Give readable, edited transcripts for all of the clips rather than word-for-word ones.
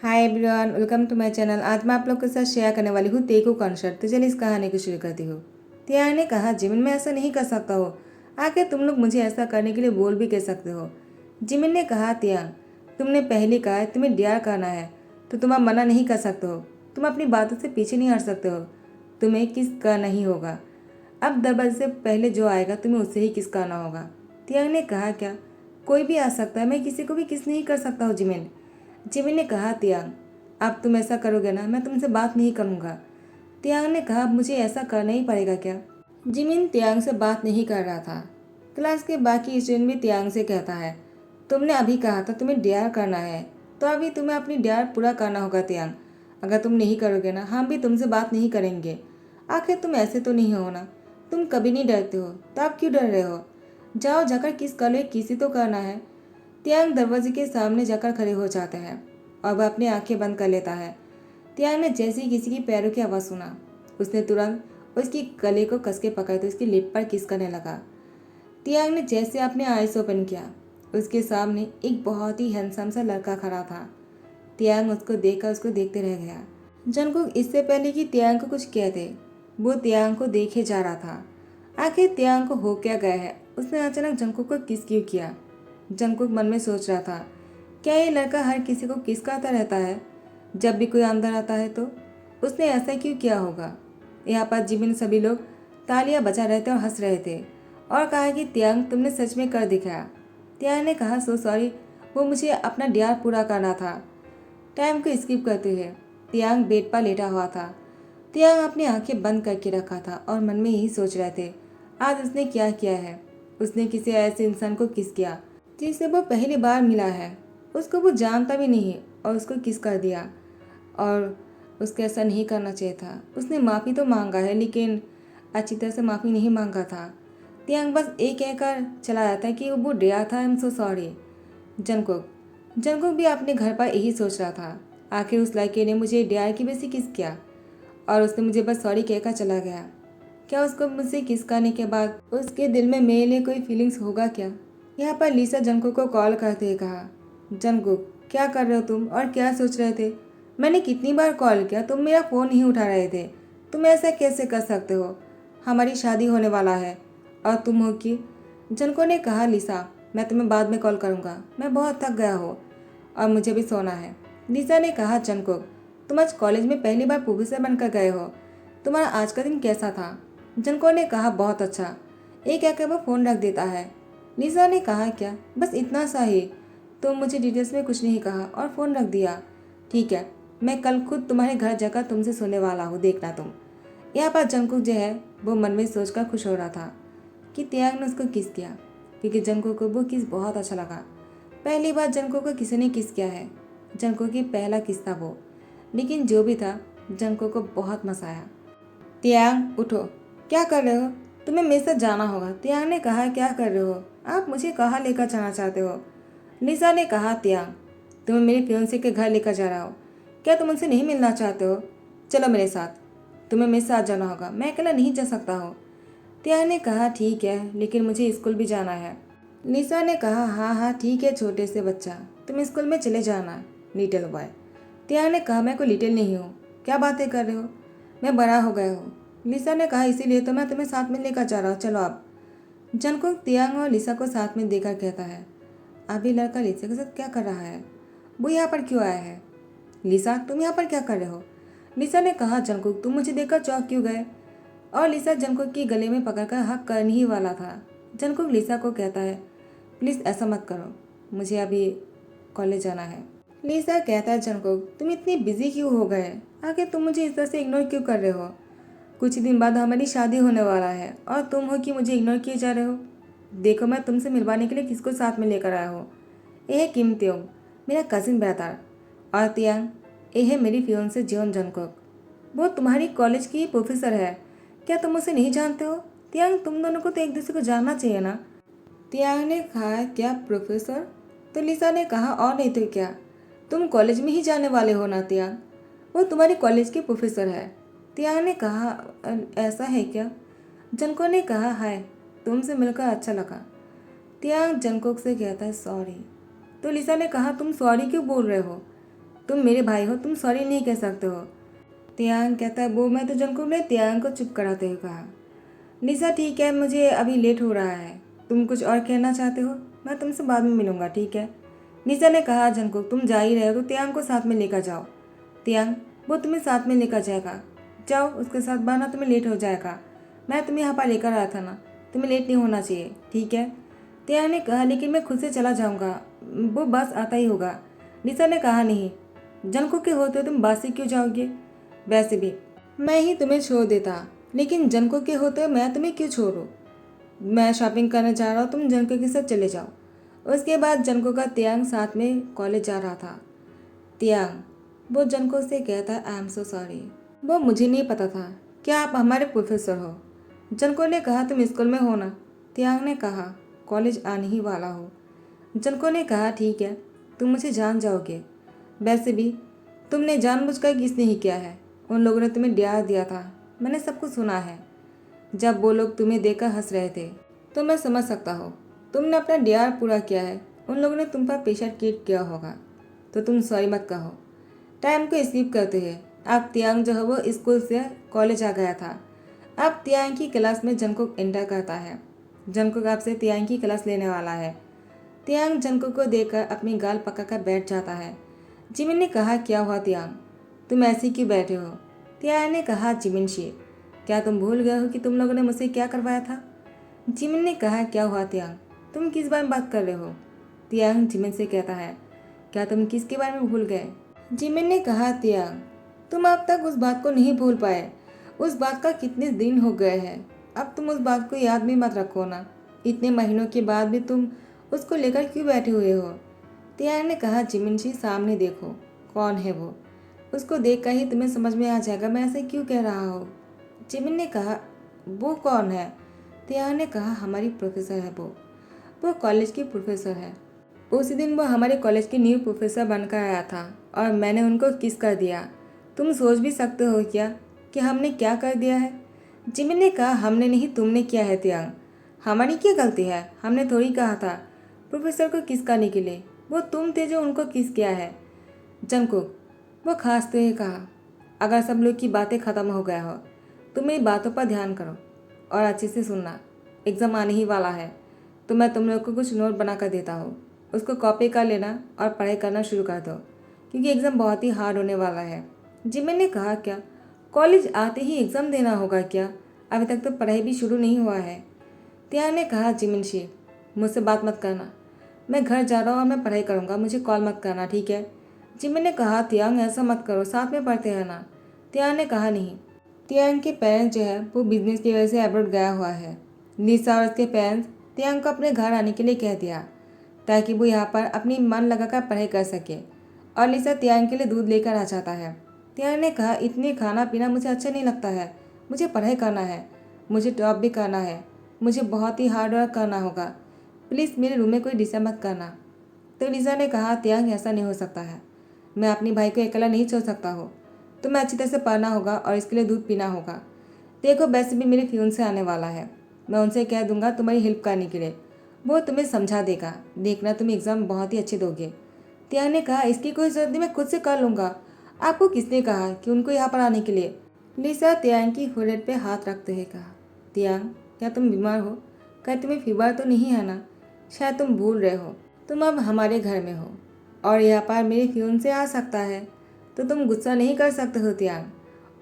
Hi everyone, welcome to my channel. आज मैं आप लोग के साथ शेयर करने वाली हूँ तेकू कॉन्सर्ट। तो चलिए इस कहानी को शुरू करती हूँ। तियांग ने कहा, जिमिन मैं ऐसा नहीं कर सकता हो। आखिर तुम लोग मुझे ऐसा करने के लिए बोल भी कह सकते हो। जिमिन ने कहा, तियांग तुमने पहले कहा है तुम्हें डियर करना है तो तुम अब मना नहीं कर सकते हो। तुम अपनी बातों से पीछे नहीं हट सकते हो। तुम्हें किस करना ही होगा। अब दरवाजे से पहले जो आएगा तुम्हें उससे ही किस करना होगा। तियांग ने कहा, क्या कोई भी आ सकता है? मैं किसी को भी किस नहीं कर सकता हूँ जिमिन। जिमिन ने कहा, तियांग अब तुम ऐसा करोगे ना, मैं तुमसे बात नहीं करूँगा। तियांग ने कहा, अब मुझे ऐसा करना ही पड़ेगा क्या? जिमिन तियांग से बात नहीं कर रहा था। क्लास के बाकी स्टूडेंट भी तियांग से कहता है, तुमने अभी कहा था तुम्हें डेयर करना है तो अभी तुम्हें अपनी डेयर पूरा करना होगा तियांग। अगर तुम नहीं करोगे ना, हम भी तुमसे बात नहीं करेंगे। आखिर तुम ऐसे तो नहीं हो ना, तुम कभी नहीं डरते हो तो आप क्यों डर रहे हो? जाओ जाकर किस कर लो, किसी तो करना है। तियांग दरवाजे के सामने जाकर खड़े हो जाते हैं और वह अपनी आंखें बंद कर लेता है। तियांग ने जैसे ही किसी की पैरों की आवाज़ सुना, उसने तुरंत उसकी गले को कस के पकड़ उसकी लिप पर किस करने लगा। तियांग ने जैसे अपने आईज ओपन किया, उसके सामने एक बहुत ही हैंडसम सा लड़का खड़ा था। तियांग उसको देखकर उसको देखते रह गया। जंगकुक इससे पहले कि तियांग को कुछ कहते, वो तियांग को देखे जा रहा था। आखिर तियांग को हो क्या गया है? उसने अचानक जंगकुक को किस क्यों किया? जंगकुक मन में सोच रहा था, क्या ये लड़का हर किसी को किस करता रहता है? जब भी कोई अंदर आता है तो उसने ऐसा क्यों किया होगा? यहाँ पर जिमिन सभी लोग तालियां बजा रहे थे और हंस रहे थे और कहा कि तियांग तुमने सच में कर दिखाया। तियांग ने कहा, सो सॉरी, वो मुझे अपना डियर पूरा करना था। टाइम को स्किप करते हुए तियांग बेड पर लेटा हुआ था। तियांग अपनी आंखें बंद करके रखा था और मन में यही सोच रहे थे, आज उसने क्या किया है। उसने किसी ऐसे इंसान को किस किया जिससे वो पहली बार मिला है। उसको वो जानता भी नहीं और उसको किस कर दिया। और उसको ऐसा नहीं करना चाहिए था। उसने माफ़ी तो मांगा है लेकिन अच्छी तरह से माफ़ी नहीं मांगा था। तियांग बस एक कहकर चला जाता है कि वो डरा था, I am so sorry. Jungkook Jungkook भी अपने घर पर यही सोच रहा था, आखिर उस लड़के ने मुझे डर की वजह से किस किया और उसने मुझे बस सॉरी कहकर चला गया। क्या उसको मुझसे किस करने के बाद उसके दिल में मेरे लिए कोई फीलिंग्स होगा क्या? यहाँ पर लीसा जंगकुक को कॉल करते हुए कहा, जंगकुक क्या कर रहे हो तुम और क्या सोच रहे थे? मैंने कितनी बार कॉल किया, तुम मेरा फ़ोन नहीं उठा रहे थे। तुम ऐसा कैसे कर सकते हो? हमारी शादी होने वाला है और तुम हो कि। जंगकुक ने कहा, लिसा मैं तुम्हें बाद में कॉल करूँगा, मैं बहुत थक गया हूँ और मुझे भी सोना है। लिसा ने कहा, जंगकुक तुम आज कॉलेज में पहली बार प्रोफेसर बनकर गए हो, तुम्हारा आज का दिन कैसा था? जंगकुक ने कहा, बहुत अच्छा। एक कहकर वो फ़ोन रख देता है। लिसा ने कहा, क्या बस इतना सा ही? तो मुझे डिटेल्स में कुछ नहीं कहा और फ़ोन रख दिया। ठीक है, मैं कल खुद तुम्हारे घर जाकर तुमसे सुनने वाला हूँ, देखना तुम। यहाँ पर जंगकुक जो है वो मन में सोचकर खुश हो रहा था कि तियांग ने उसको किस किया, क्योंकि जंगकुक को वो किस बहुत अच्छा लगा। पहली बार जंगकुक को किसी ने किस किया है। जंगकुक की पहला किस था वो, लेकिन जो भी था जंगकुक को बहुत मजा आया। तियांग उठो, क्या कर रहे हो? तुम्हें मेरे साथ जाना होगा। तियांग ने कहा, क्या कर रहे हो आप? मुझे कहाँ लेकर जाना चाहते हो? लिसा ने कहा, तियांग तुम्हें मेरे फियांसे के घर लेकर जा रहा हो, क्या तुम उनसे नहीं मिलना चाहते हो? चलो मेरे साथ, तुम्हें मेरे साथ जाना होगा, मैं अकेला नहीं जा सकता हूँ। तियांग ने कहा, ठीक है लेकिन मुझे स्कूल भी जाना है। लिसा ने कहा, हाँ हाँ ठीक है छोटे से बच्चा, तुम स्कूल में चले जाना, लिटिल बॉय। तियांग ने कहा, मैं कोई लिटिल नहीं हूँ, क्या बातें कर रहे हो, मैं बड़ा हो गया हूँ। लिसा ने कहा, इसीलिए तो मैं तुम्हें साथ में लेकर जा रहा हूँ, चलो आप। जंगकुक तियांग और लिसा को साथ में देखकर कहता है, अभी लड़का लिसा के साथ क्या कर रहा है? वो यहाँ पर क्यों आया है? लिसा तुम यहाँ पर क्या कर रहे हो? लिसा ने कहा, जंगकुक तुम मुझे देखकर चौंक क्यों गए? और लिसा जंगकुक की गले में पकड़कर हक करने ही वाला था। जंगकुक लिसा को कहता है, प्लीज़ ऐसा मत करो, मुझे अभी कॉलेज जाना है। लिसा कहता है, जंगकुक तुम इतनी बिजी क्यों हो गए? आखिर तुम मुझे इस तरह से इग्नोर क्यों कर रहे हो? कुछ ही दिन बाद हमारी शादी होने वाला है और तुम हो कि मुझे इग्नोर किए जा रहे हो। देखो मैं तुमसे मिलवाने के लिए किसको साथ में लेकर आया हूँ। यह है किम त्योंग, मेरा कजिन बेहतर, और तियांग यह है मेरी फियोंसे जियोन जंगकुक। वो तुम्हारी कॉलेज की प्रोफेसर है, क्या तुम उसे नहीं जानते हो? तियांग तुम दोनों को तो एक दूसरे को जानना चाहिए ना। तियांग ने कहा, क्या प्रोफेसर? तो लिसा ने कहा, और नहीं तो क्या, तुम कॉलेज में ही जाने वाले हो ना तियांग, वो तुम्हारी कॉलेज की प्रोफेसर है। तियांग ने कहा, ऐसा है क्या?" जंको ने कहा, हाय तुमसे मिलकर अच्छा लगा। तियांग जंकोक से कहता है, सॉरी। तो लिसा ने कहा, तुम सॉरी क्यों बोल रहे हो? तुम मेरे भाई हो, तुम सॉरी नहीं कह सकते हो। तियांग कहता है वो मैं तो जंगकुक ने तियांग को चुप कराते हुए कहा। लिसा ठीक है, मुझे अभी लेट हो रहा है, तुम कुछ और कहना चाहते हो? मैं तुमसे बाद में मिलूंगा, ठीक है? लिसा ने कहा जंगकुक तुम जा ही रहे हो तो तियांग को साथ में लेकर जाओ। तियांग वो तुम्हें साथ में लेकर जाएगा, जाओ उसके साथ, वरना तुम्हें लेट हो जाएगा। मैं तुम्हें यहाँ पर लेकर आया था ना, तुम्हें लेट नहीं होना चाहिए, ठीक है? तियांग ने कहा लेकिन मैं खुद से चला जाऊँगा, वो बस आता ही होगा। लिसा ने कहा नहीं, जंगकुक के होते तुम बस से क्यों जाओगे? वैसे भी मैं ही तुम्हें छोड़ देता, लेकिन जंगकुक के होते मैं तुम्हें क्यों छोड़ूं? मैं शॉपिंग करने जा रहा हूँ, तुम जंगकुक के साथ चले जाओ। उसके बाद जंगकुक का तियांग साथ में कॉलेज जा रहा था। तियांग वो जंगकुक से कहता है आई एम सो सॉरी, वो मुझे नहीं पता था क्या आप हमारे प्रोफेसर हो। जंगकुक ने कहा तुम स्कूल में हो ना? तियांग ने कहा कॉलेज आने ही वाला हो। जंगकुक ने कहा ठीक है, तुम मुझे जान जाओगे। वैसे भी तुमने जानबूझकर किस नहीं किया है, उन लोगों ने तुम्हें डरा दिया था, मैंने सब कुछ सुना है। जब वो लोग तुम्हें देखकर हंस रहे थे तो मैं समझ सकता हूँ तुमने अपना डीआर पूरा किया है, उन लोगों ने तुम पर प्रेशर क्रिएट किया होगा, तो तुम सॉरी मत कहो। टाइम को स्किप करते हुए अब तियांग जो है वो स्कूल से कॉलेज आ गया था। अब तियांग की क्लास में जंगकुक एंटर करता है। जंगकुक आपसे तियांग की क्लास लेने वाला है। तियांग जंगकुक को देखकर अपनी गाल पकाकर बैठ जाता है। जिमिन ने कहा क्या हुआ तियांग, तुम ऐसे क्यों बैठे हो? तियांग ने कहा जिमिन शी, क्या तुम भूल गए हो कि तुम लोगों ने मुझसे क्या करवाया था? जिमिन ने कहा क्या हुआ तियांग, तुम किस बारे में बात कर रहे हो? तियांग जिमिन से कहता है क्या तुम किसके बारे में भूल गए? जिमिन ने कहा तियांग तुम अब तक उस बात को नहीं भूल पाए, उस बात का कितने दिन हो गए हैं, अब तुम उस बात को याद भी मत रखो ना, इतने महीनों के बाद भी तुम उसको लेकर क्यों बैठे हुए हो? तियांग ने कहा जिमिन शी सामने देखो, कौन है वो, उसको देख कर ही तुम्हें समझ में आ जाएगा मैं ऐसे क्यों कह रहा हूँ। जिमिन ने कहा वो कौन है? तियांग ने कहा हमारी प्रोफेसर है वो कॉलेज की प्रोफेसर है। उसी दिन वो हमारे कॉलेज की न्यू प्रोफेसर बनकर आया था और मैंने उनको किस कर दिया। तुम सोच भी सकते हो क्या कि हमने क्या कर दिया है? जिमिन ने कहा हमने नहीं तुमने किया है तियांग, हमारी क्या गलती है, हमने थोड़ी कहा था प्रोफेसर को किस करने के लिए, वो तुम थे जो उनको किस किया है। जंगकुक वो खांसते हुए कहा अगर सब लोग की बातें ख़त्म हो गया हो तो मेरी बातों पर ध्यान करो और अच्छे से सुनना, एग्ज़ाम आने ही वाला है तो मैं तुम लोग को कुछ नोट बना कर देता हूँ, उसको कॉपी कर लेना और पढ़ाई करना शुरू कर दो क्योंकि एग्ज़ाम बहुत ही हार्ड होने वाला है। जिमिन ने कहा क्या कॉलेज आते ही एग्ज़ाम देना होगा क्या, अभी तक तो पढ़ाई भी शुरू नहीं हुआ है। तियांग ने कहा जिमिन शी मुझसे बात मत करना, मैं घर जा रहा हूँ और मैं पढ़ाई करूँगा, मुझे कॉल मत करना, ठीक है? जिमिन ने कहा तियांग ऐसा मत करो, साथ में पढ़ते हैं ना। तियांग ने कहा नहीं, तियांग के पेरेंट्स जो है वो बिजनेस की वजह से अब्रॉड गया हुआ है। लिसा और उसके पेरेंट्स तियांग को अपने घर आने के लिए कह दिया ताकि वो यहाँ पर अपनी मन लगाकर पढ़ाई कर सके और लिसा तियांग के लिए दूध लेकर आ जाता है। तियांग ने कहा इतने खाना पीना मुझे अच्छा नहीं लगता है, मुझे पढ़ाई करना है, मुझे जॉब भी करना है, मुझे बहुत ही हार्ड वर्क करना होगा, प्लीज़ मेरे रूम में कोई डिस्टर्ब मत करना। तो लिसा ने कहा तियांग ऐसा नहीं हो सकता है, मैं अपनी भाई को अकेला नहीं छोड़ सकता हूँ, तो मैं अच्छी तरह से पढ़ना होगा और इसके लिए दूध पीना होगा। देखो वैसे भी मेरे फ्यून से आने वाला है, मैं उनसे कह दूंगा तुम्हारी हेल्प करने के लिए, वो तुम्हें समझा देगा, देखना तुम एग्ज़ाम बहुत ही अच्छे दोगे। तियांग ने कहा इसकी कोई ज़रूरत नहीं, मैं खुद से कर लूँगा, आपको किसने कहा कि उनको यहाँ पर आने के लिए? लिसा तियांग की फोrehead पे हाथ रखते हुए कहा तियांग क्या तुम बीमार हो? क्या तुम्हें फीवर तो नहीं है ना? शायद तुम भूल रहे हो तुम अब हमारे घर में हो और यहाँ पर मेरे फ्यून से आ सकता है, तो तुम गुस्सा नहीं कर सकते हो तियांग,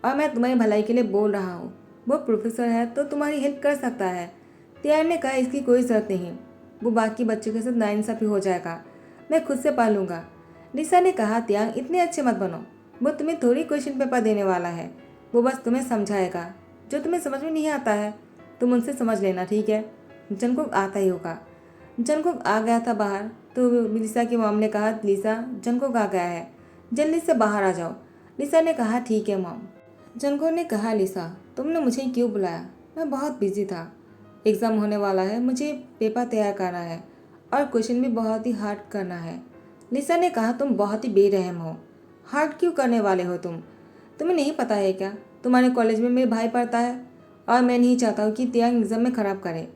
और मैं तुम्हारी भलाई के लिए बोल रहा हूँ, वो प्रोफेसर है तो तुम्हारी हेल्प कर सकता है। तियांग ने कहा इसकी कोई ज़रूरत नहीं, वो बाकी बच्चों के साथ नाइंसाफ़ी हो जाएगा, मैं खुद से पढ़ लूँगा। लिसा ने कहा तियांग इतने अच्छे मत बनो, वो तुम्हें थोड़ी क्वेश्चन पेपर देने वाला है, वो बस तुम्हें समझाएगा, जो तुम्हें समझ में नहीं आता है तुम उनसे समझ लेना, ठीक है? जंगकुक आता ही होगा। जंगकुक आ गया था बाहर तो लिसा की मॉम ने कहा लिसा जंगकुक आ गया है, जल्दी से बाहर आ जाओ। लिसा ने कहा ठीक है मॉम। जंगकुक ने कहा लिसा तुमने मुझे क्यों बुलाया? मैं बहुत बिजी था, एग्ज़ाम होने वाला है, मुझे पेपर तैयार करना है और क्वेश्चन भी बहुत ही हार्ड करना है। लिसा ने कहा तुम बहुत ही बेरहम हो, हार्ड क्यों करने वाले हो तुम्हें नहीं पता है क्या तुम्हारे कॉलेज में मेरे भाई पढ़ता है और मैं नहीं चाहता हूँ कि तियांग एग्ज़ाम में ख़राब करे,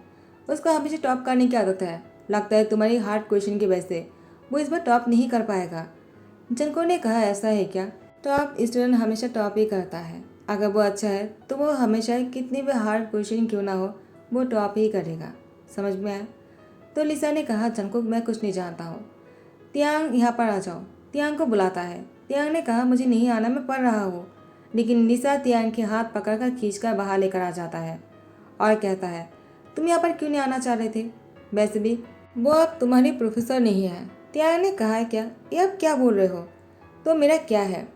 उसको हमेशा टॉप करने की आदत है, लगता है तुम्हारी हार्ड क्वेश्चन की वजह से वो इस बार टॉप नहीं कर पाएगा। जंको ने कहा ऐसा है क्या? टॉप स्टूडेंट हमेशा टॉप ही करता है। अगर वो अच्छा है तो वो हमेशा कितनी भी हार्ड क्वेश्चन क्यों ना हो वो टॉप ही करेगा। समझ में आया? तो लिसा ने कहा जंको मैं कुछ नहीं जानता हूँ। तियांग यहाँ पर आ जाओ, तियांग को बुलाता है। तियांग ने कहा मुझे नहीं आना, मैं पढ़ रहा हूँ। लेकिन लिसा तियांग के हाथ पकड़कर खींचकर बाहर लेकर आ जाता है और कहता है तुम यहाँ पर क्यों नहीं आना चाह रहे थे? वैसे भी वो अब तुम्हारी प्रोफेसर नहीं है। तियांग ने कहा क्या? ये अब क्या बोल रहे हो? तो मेरा क्या है?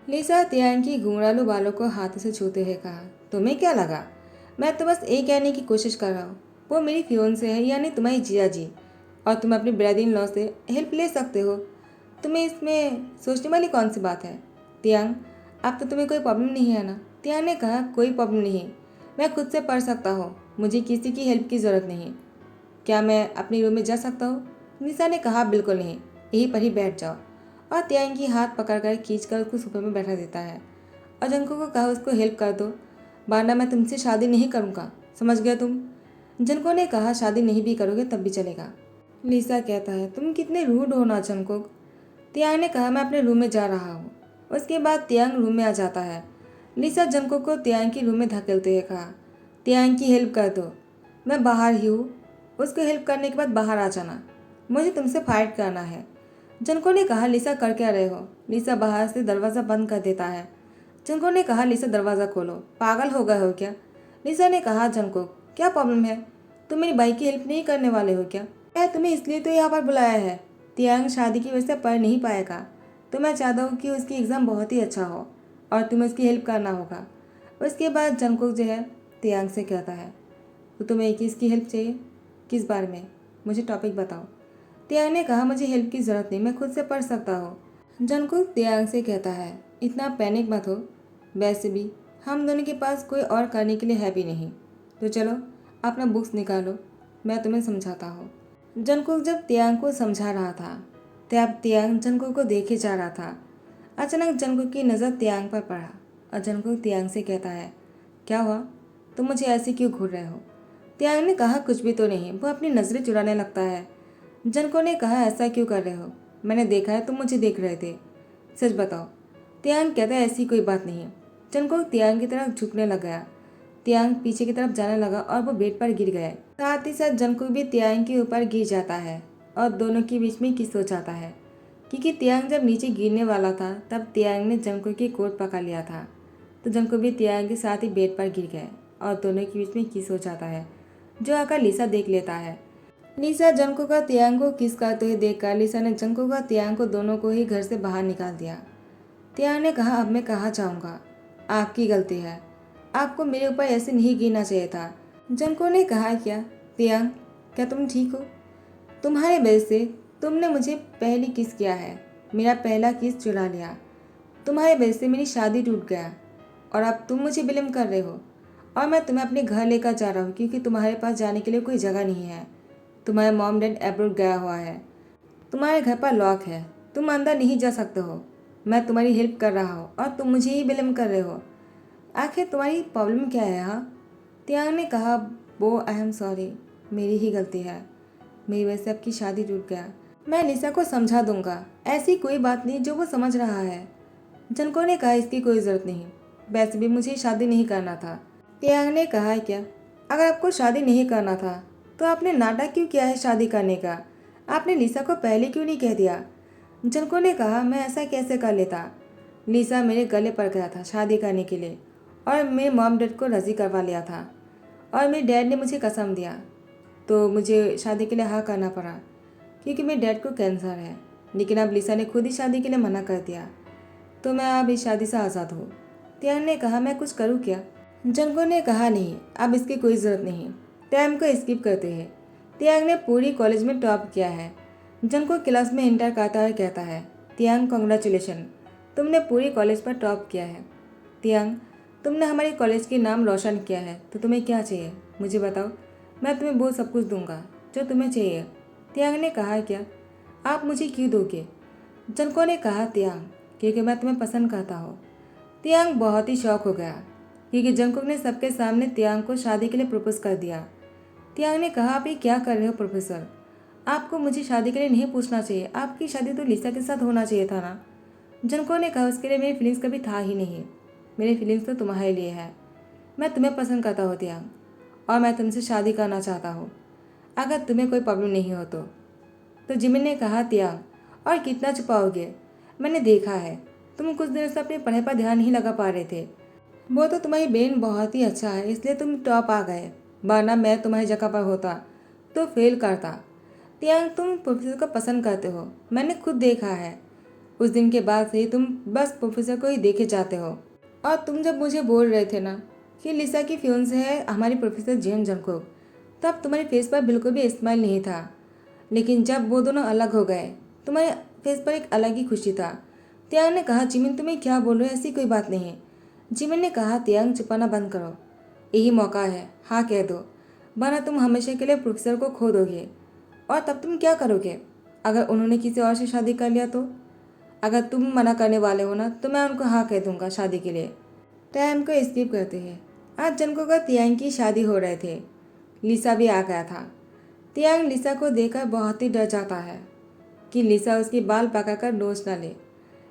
लिसा तियांग की घुंघरालू बालों को हाथ से छूते हुए कहा तुम्हें क्या लगा? मैं तो बस ये कहने की कोशिश कर रहा हूँ वो मेरी फियोंसे है यानी तुम्हारी जिया जी, और तुम अपने ब्रदर इन लॉ से हेल्प ले सकते हो। तुम्हें इसमें सोचने वाली कौन सी बात है? तियांग अब तो तुम्हें कोई प्रॉब्लम नहीं है ना? तियांग ने कहा कोई प्रॉब्लम नहीं, मैं खुद से पढ़ सकता हूँ, मुझे किसी की हेल्प की ज़रूरत नहीं। क्या मैं अपने रूम में जा सकता हूँ? निशा ने कहा बिल्कुल नहीं, यहीं पर ही बैठ जाओ। और तियांग की हाथ पकड़कर खींचकर उसको सोफे में बैठा देता है और जंको को कहा उसको हेल्प कर दो, वरना मैं तुमसे शादी नहीं करूँगा। समझ गया तुम? जंको ने कहा शादी नहीं भी करोगे तब भी चलेगा। लिसा कहता है तुम कितने रूड हो ना जंकोक। तियांग ने कहा मैं अपने रूम में जा रहा हूँ। उसके बाद तियांग रूम में आ जाता है। लिसा जंकोक को तियांग की रूम में धकेलते हुए कहा तियांग की हेल्प कर दो, मैं बाहर ही हूँ। उसको हेल्प करने के बाद बाहर आ जाना, मुझे तुमसे फाइट करना है। जंको ने कहा लिसा कर क्या रहे हो? लिसा बाहर से दरवाज़ा बंद कर देता है। जंको ने कहा लिसा दरवाज़ा खोलो, पागल हो गए हो क्या? लिसा ने कहा जंको क्या प्रॉब्लम है? तुम मेरी भाई की हेल्प नहीं करने वाले हो क्या? मैं तुम्हें इसलिए तो यहाँ पर बुलाया है। तियांग शादी की वजह से पढ़ नहीं पाएगा तो मैं चाहता हूँ कि उसकी एग्ज़ाम बहुत ही अच्छा हो और तुम्हें उसकी हेल्प करना होगा। उसके बाद जंकुक जो है तियांग से कहता है तो तुम्हें किसकी हेल्प चाहिए? किस बारे में? मुझे टॉपिक बताओ। तियांग ने कहा मुझे हेल्प की ज़रूरत नहीं, मैं खुद से पढ़ सकता हूँ। जंकुक तियांग से कहता है इतना पैनिक मत हो, वैसे भी हम दोनों के पास कोई और करने के लिए है भी नहीं, तो चलो अपना बुक्स निकालो, मैं तुम्हें समझाता हूँ। जंकुक जब तियांग को समझा रहा था तब तियांग जंकुक को देखे जा रहा था। अचानक जंकुक की नज़र तियांग पर पड़ा और जंकुक तियांग से कहता है क्या हुआ, तुम मुझे ऐसे क्यों घूर रहे हो? तियांग ने कहा कुछ भी तो नहीं, वो अपनी नज़रें चुराने लगता है। जंको ने कहा ऐसा क्यों कर रहे हो? मैंने देखा है तुम मुझे देख रहे थे, सच बताओ। तियांग कहता है ऐसी कोई बात नहीं। जंको तियांग की तरफ झुकने लग गया। तियांग पीछे की तरफ जाने लगा और वो बेड पर गिर गए। साथ ही साथ जंकुक भी तियांग के ऊपर गिर जाता है और दोनों के बीच में किस हो जाता है, क्योंकि तियांग जब नीचे गिरने वाला था तब तियांग ने जंकुक की कोट पकड़ लिया था, तो जंकुक भी तियांग के साथ ही बेड पर गिर गए और दोनों के बीच में किस हो जाता है, जो आकर लिसा देख लेता है। लिसा जंकुक का तियांग को किस करते हुए देखकर लिसा ने जंकुक का तियांग को दोनों को ही घर से बाहर निकाल दिया। तियांग ने कहा अब मैं कहाँ जाऊँगा, आपकी गलती है, आपको मेरे ऊपर ऐसे नहीं गिरना चाहिए था। जंको ने कहा क्या? तियांग क्या तुम ठीक हो? तुम्हारे वजह से तुमने मुझे पहली किस किया है, मेरा पहला किस चुरा लिया, तुम्हारे वजह से मेरी शादी टूट गया और अब तुम मुझे ब्लेम कर रहे हो और मैं तुम्हें अपने घर लेकर जा रहा हूँ क्योंकि तुम्हारे पास जाने के लिए कोई जगह नहीं है। तुम्हारे मॉम डैड अब्रॉड गया हुआ है, तुम्हारे घर पर लॉक है, तुम अंदर नहीं जा सकते हो। मैं तुम्हारी हेल्प कर रहा हूँ और तुम मुझे ही ब्लेम कर रहे हो। आखिर तुम्हारी प्रॉब्लम क्या है? हाँ, तियांग ने कहा वो आई एम सॉरी, मेरी ही गलती है, मेरी वजह से आपकी शादी टूट गया। मैं लिसा को समझा दूंगा, ऐसी कोई बात नहीं जो वो समझ रहा है। जनको ने कहा इसकी कोई ज़रूरत नहीं, वैसे भी मुझे शादी नहीं करना था। तियांग ने कहा क्या? अगर आपको शादी नहीं करना था तो आपने नाटक क्यों किया है शादी करने का? आपने लिसा को पहले क्यों नहीं कह दिया? जनको ने कहा मैं ऐसा कैसे कर लेता, लिसा मेरे गले पड़ गया था शादी करने के लिए और मेरे मॉम डैड को राज़ी करवा लिया था और मेरे डैड ने मुझे कसम दिया तो मुझे शादी के लिए हाँ करना पड़ा क्योंकि मेरे डैड को कैंसर है। लेकिन अब लिसा ने खुद ही शादी के लिए मना कर दिया तो मैं अब इस शादी से आज़ाद हूँ। तियांग ने कहा मैं कुछ करूँ क्या? जंको ने कहा नहीं, अब इसकी कोई ज़रूरत नहीं, टाइम को स्किप करते हैं। तियांग ने पूरी कॉलेज में टॉप किया है। जंको क्लास में इंटर करता है कहता है तियांग कॉन्ग्रेचुलेशन, तुमने पूरी कॉलेज पर टॉप किया है। तियांग तुमने हमारी कॉलेज के नाम रोशन किया है तो तुम्हें क्या चाहिए मुझे बताओ, मैं तुम्हें वो सब कुछ दूंगा जो तुम्हें चाहिए। तियांग ने कहा क्या? आप मुझे क्यों दोगे? जंको ने कहा तियांग क्योंकि मैं तुम्हें पसंद करता हूँ। तियांग बहुत ही शौक हो गया क्योंकि जंकुक ने सबके सामने तियांग को शादी के लिए प्रपोज कर दिया। तियांग ने कहा आप ये क्या कर रहे हो प्रोफेसर, आपको मुझे शादी के लिए नहीं पूछना चाहिए, आपकी शादी तो लिसा के साथ होना चाहिए था ना। जनको ने कहा उसके लिए मेरी फीलिंग्स कभी था ही नहीं। मेरी फीलिंग्स तो तुम्हारे लिए है। मैं तुम्हें पसंद करता हूँ तियांग, और मैं तुमसे शादी करना चाहता हूँ, अगर तुम्हें कोई प्रॉब्लम नहीं हो तो जिमिन ने कहा तियांग, और कितना छुपाओगे? मैंने देखा है तुम कुछ दिनों से अपनी पढ़ाई पर ध्यान नहीं लगा पा रहे थे। वो तो तुम्हारी ब्रेन बहुत ही अच्छा है इसलिए तुम टॉप आ गए, वरना मैं तुम्हारी जगह पर होता तो फेल करता। तियांग तुम प्रोफेसर को पसंद करते हो, मैंने खुद देखा है। उस दिन के बाद से ही तुम बस प्रोफेसर को ही देखे जाते हो। और तुम जब मुझे बोल रहे थे ना कि लिसा की फियांसे है हमारी प्रोफेसर जेन जंगकोक, तब तुम्हारे फेस पर बिल्कुल भी स्माइल नहीं था। लेकिन जब वो दोनों अलग हो गए तुम्हारे फेस पर एक अलग ही खुशी था। तियांग ने कहा जिमिन तुम्हें क्या बोल रहे हो, ऐसी कोई बात नहीं। जिमिन ने कहा तियांग छुपाना बंद करो, यही मौका है, हाँ कह दो, वरना तुम हमेशा के लिए प्रोफेसर को खो दोगे। और तब तुम क्या करोगे अगर उन्होंने किसी और से शादी कर लिया तो? अगर तुम मना करने वाले हो ना तो मैं उनको हाँ कह दूंगा शादी के लिए। टाइम को स्किप करते हैं। आज जनको का तियांग की शादी हो रहे थे। लिसा भी आ गया था। तियांग लिसा को देखकर बहुत ही डर जाता है कि लिसा उसके बाल पकाकर नोच ना ले।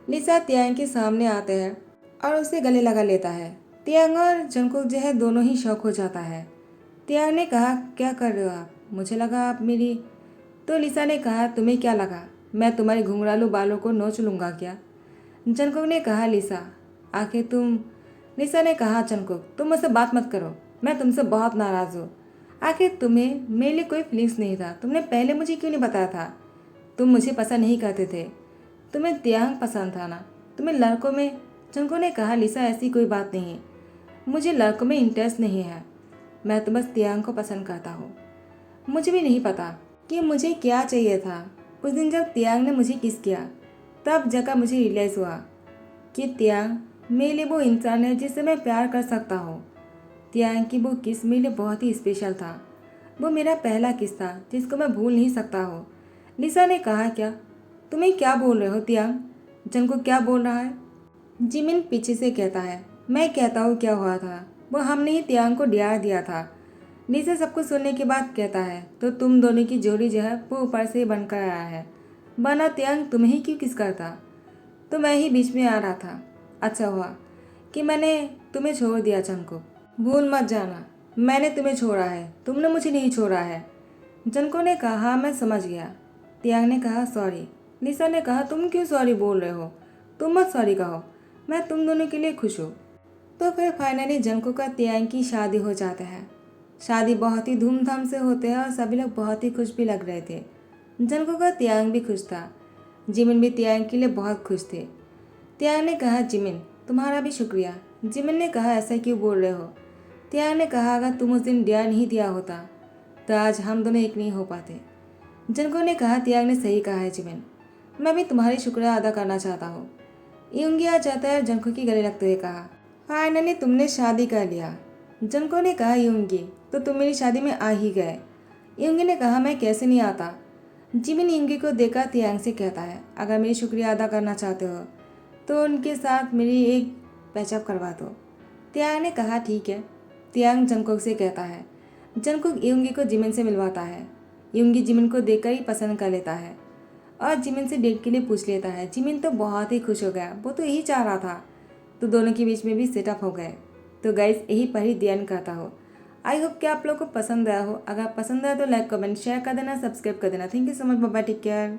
लिसा तियांग के सामने आते हैं और उसे गले लगा लेता है। तियांग और जंगकुक जो है दोनों ही शौक हो जाता है। तियांग ने कहा क्या कर रहे हो आप, मुझे लगा आप मेरी। तो लिसा ने कहा तुम्हें क्या लगा मैं तुम्हारे घुंघरालू बालों को नोच लूँगा क्या? जंगकुक ने कहा लिसा आखिर तुम। लिसा ने कहा जंगकुक तुम मुझसे बात मत करो, मैं तुमसे बहुत नाराज़ हूँ। आखिर तुम्हें मेरे लिए कोई फीलिंग्स नहीं था, तुमने पहले मुझे क्यों नहीं बताया था? तुम मुझे पसंद नहीं करते थे, तुम्हें तियांग पसंद था ना, तुम्हें लड़कों में। जंगकुक ने कहा लिसा ऐसी कोई बात नहीं, मुझे लड़कों में इंटरेस्ट नहीं है, मैं तो बस तियांग को पसंद करता हूँ। मुझे भी नहीं पता कि मुझे क्या चाहिए था। उस दिन जब तियांग ने मुझे किस किया तब जगह मुझे रियलाइज़ हुआ कि तियांग मेरे लिए वो इंसान है जिससे मैं प्यार कर सकता हूँ। तियांग की वो किस मेरे लिए बहुत ही स्पेशल था। वो मेरा पहला किस था जिसको मैं भूल नहीं सकता हूँ। लिसा ने कहा क्या तुम्हें क्या बोल रहे हो तियांग? जंको क्या बोल रहा है? जिमिन पीछे से कहता है मैं कहता हूँ क्या हुआ था, वो हमने ही तियांग को डरा दिया था। लिसा सब कुछ सुनने के बाद कहता है तो तुम दोनों की जोड़ी जो है वो ऊपर से ही बनकर आया है, वरना तियांग तुम्हें ही क्यों किस करता? तो मैं ही बीच में आ रहा था, अच्छा हुआ कि मैंने तुम्हें छोड़ दिया। जंको भूल मत जाना मैंने तुम्हें छोड़ा है, तुमने मुझे नहीं छोड़ा है। जंको ने कहा हाँ मैं समझ गया। तियांग ने कहा सॉरी। लिसा ने कहा तुम क्यों सॉरी बोल रहे हो, तुम मत सॉरी कहो, मैं तुम दोनों के लिए खुश हूँ। तो फिर फाइनली जंको का तियांग की शादी हो जाता है। शादी बहुत ही धूमधाम से होते हैं और सभी लोग बहुत ही खुश भी लग रहे थे। जंको का तियांग भी खुश था। जिमिन भी तियांग के लिए बहुत खुश थे। तियांग ने कहा जिमिन तुम्हारा भी शुक्रिया। जिमिन ने कहा ऐसा क्यों बोल रहे हो? तियांग ने कहा अगर तुम उस दिन डर नहीं दिया होता तो आज हम दोनों एक नहीं हो पाते। जंको ने कहा तियांग ने सही कहा है जिमिन, मैं भी तुम्हारी शुक्रिया अदा करना चाहता हूँ। यूंगी आ जाता है जंको की गले लगते हुए कहा फाइनली तुमने शादी कर लिया। जंको ने कहा यूंगी तो तुम मेरी शादी में आ ही गए। यूंगी ने कहा मैं कैसे नहीं आता। जिमिन यूंगी को देखकर तियांग से कहता है अगर मेरी शुक्रिया अदा करना चाहते हो तो उनके साथ मेरी एक पैचअप करवा दो। तियांग ने कहा ठीक है। तियांग जंकोक से कहता है। जंकोक यूंगी को जिमिन से मिलवाता है। यूंगी जिमिन को देखकर ही पसंद कर लेता है और जिमिन से डेट के लिए पूछ लेता है। जिमिन तो बहुत ही खुश हो गया, वो तो यही चाह रहा था। तो दोनों के बीच में भी सेटअप हो गए। तो गाइस यही पर ही ध्यान करता हो। आई होप कि आप लोग को पसंद आया हो। अगर पसंद आया तो लाइक कमेंट शेयर कर देना, सब्सक्राइब कर देना। Thank you so much, bye bye, take care.